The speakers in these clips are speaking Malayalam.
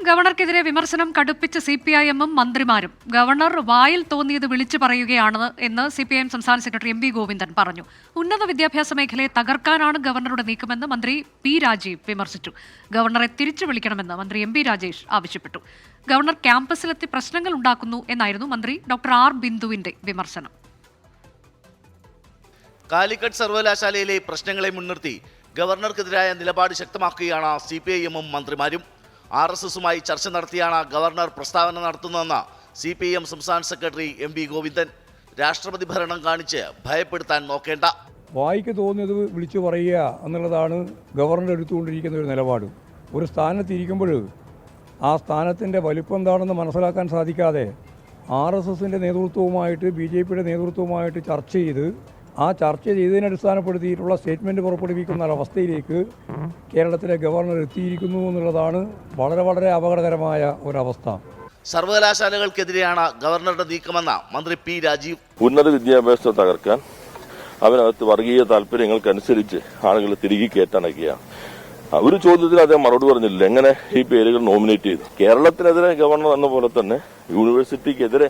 ഗവർണർക്കെതിരെ വിമർശനം കടുപ്പിച്ച് CPIM-ഉം മന്ത്രിമാരും. ഗവർണർ വായിൽ തോന്നിയത് വിളിച്ചു പറയുകയാണ് എന്ന് CPIM സംസ്ഥാന സെക്രട്ടറി MV ഗോവിന്ദൻ പറഞ്ഞു. ഉന്നത വിദ്യാഭ്യാസ മേഖലയെ തകർക്കാനാണ് ഗവർണറുടെ നീക്കമെന്ന് മന്ത്രി P രാജീവ് വിമർശിച്ചു. ഗവർണറെ തിരിച്ചു വിളിക്കണമെന്ന് മന്ത്രി MP രാജേഷ് ആവശ്യപ്പെട്ടു. ഗവർണർ ക്യാമ്പസിലെത്തി പ്രശ്നങ്ങൾ ഉണ്ടാക്കുന്നു എന്നായിരുന്നു മന്ത്രി ഡോക്ടർ R ബിന്ദുവിന്റെ വിമർശനം. കാലിക്കറ്റ് സർവകലാശാലയിലെ പ്രശ്നങ്ങളെ മുൻനിർത്തി ഗവർണർക്കെതിരായ നിലപാട് ശക്തമാക്കുകയാണ് CPIM-ഉം മന്ത്രിമാരും. RSSുമായി ചർച്ച നടത്തിയാണ് ഗവർണർ പ്രസ്താവന നടത്തുന്നതെന്ന് CPIM സംസ്ഥാന സെക്രട്ടറി MV ഗോവിന്ദൻ. രാഷ്ട്രപതി ഭരണം കാണിച്ച് ഭയപ്പെടുത്താൻ നോക്കേണ്ട. വായിക്ക് തോന്നിയത് വിളിച്ചു പറയുക എന്നുള്ളതാണ് ഗവർണർ എടുത്തുകൊണ്ടിരിക്കുന്ന ഒരു നിലപാട്. ഒരു സ്ഥാനത്തിരിക്കുമ്പോൾ ആ സ്ഥാനത്തിൻ്റെ വലിപ്പം എന്താണെന്ന് മനസ്സിലാക്കാൻ സാധിക്കാതെ RSSൻ്റെ നേതൃത്വവുമായിട്ട് BJPയുടെ നേതൃത്വവുമായിട്ട് ചർച്ച ചെയ്ത് ആ ചർച്ച ചെയ്തതിനെ അടിസ്ഥാനപ്പെടുത്തിയിട്ടുള്ള സ്റ്റേറ്റ്മെൻറ്റ് പുറപ്പെടുവിക്കുന്ന ഒരവസ്ഥയിലേക്ക് കേരളത്തിലെ ഗവർണർ എത്തിയിരിക്കുന്നു എന്നുള്ളതാണ് വളരെ അപകടകരമായ ഒരവസ്ഥ. സർവകലാശാലകൾക്കെതിരെയാണ് ഗവർണറുടെ നീക്കമെന്ന മന്ത്രി P രാജീവ്. ഉന്നത വിദ്യാഭ്യാസത്തെ തകർക്കാൻ അവനകത്ത് വർഗീയ താല്പര്യങ്ങൾക്കനുസരിച്ച് ആളുകൾ തിരികെ കയറ്റാനൊക്കെയാണ്. ഒരു ചോദ്യത്തിന് അദ്ദേഹം മറുപടി പറഞ്ഞില്ല. എങ്ങനെ ഈ പേരുകൾ നോമിനേറ്റ് ചെയ്തു? കേരളത്തിനെതിരെ ഗവർണർ എന്ന പോലെ തന്നെ യൂണിവേഴ്സിറ്റിക്കെതിരെ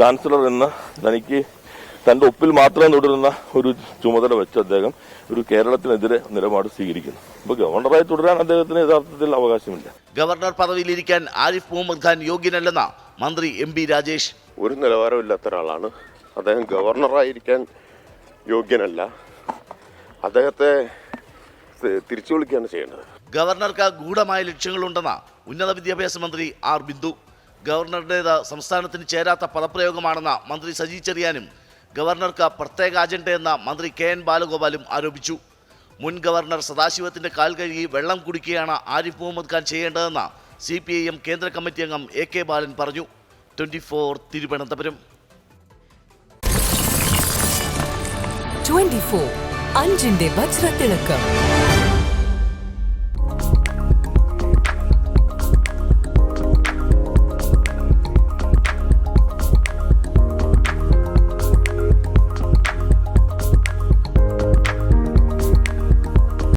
ചാൻസലർ എന്ന തനിക്ക് തന്റെ ഒപ്പിൽ മാത്രം തുടരുന്ന ഒരു ചുമതല വെച്ച് അദ്ദേഹം ഒരു കേരളത്തിനെതിരെ നിലപാട് സ്വീകരിക്കുന്നു. അപ്പോൾ ഗവർണറായി തുടരാൻ അദ്ദേഹത്തിന് യഥാർത്ഥത്തിൽ അവകാശമില്ല. ഗവർണർ പദവിയിലിരിക്കാൻ ആരിഫ് മുഹമ്മദ് ഖാൻ യോഗ്യനല്ലെന്ന മന്ത്രി MP രാജേഷ്. ഒരു നിലവാരമില്ലാത്ത ഒരാളാണ് അദ്ദേഹം. ഗവർണറായിരിക്കാൻ യോഗ്യനല്ല. അദ്ദേഹത്തെ തിരിച്ചു വിളിക്കുകയാണ് ചെയ്യേണ്ടത്. ഗവർണർക്ക് ഗൂഢമായ ലക്ഷ്യങ്ങളുണ്ടെന്ന ഉന്നത വിദ്യാഭ്യാസ മന്ത്രി R ബിന്ദു. ഗവർണറുടേത് സംസ്ഥാനത്തിന് ചേരാത്ത പദപ്രയോഗമാണെന്ന മന്ത്രി സജി ചെറിയാനും ഗവർണർക്ക് പ്രത്യേക അജണ്ടയെന്ന മന്ത്രി KN ബാലഗോപാലും ആരോപിച്ചു. മുൻ ഗവർണർ സദാശിവത്തിന്റെ കാൽ കഴുകി വെള്ളം കുടിക്കുകയാണ് ആരിഫ് മുഹമ്മദ് ഖാൻ ചെയ്യേണ്ടതെന്ന് CPIM കേന്ദ്ര കമ്മിറ്റി അംഗം AK ബാലൻ പറഞ്ഞു. 24 തിരുവനന്തപുരം. 24 അഞ്ചിന്റെ വജ്രത്തിളക്കം.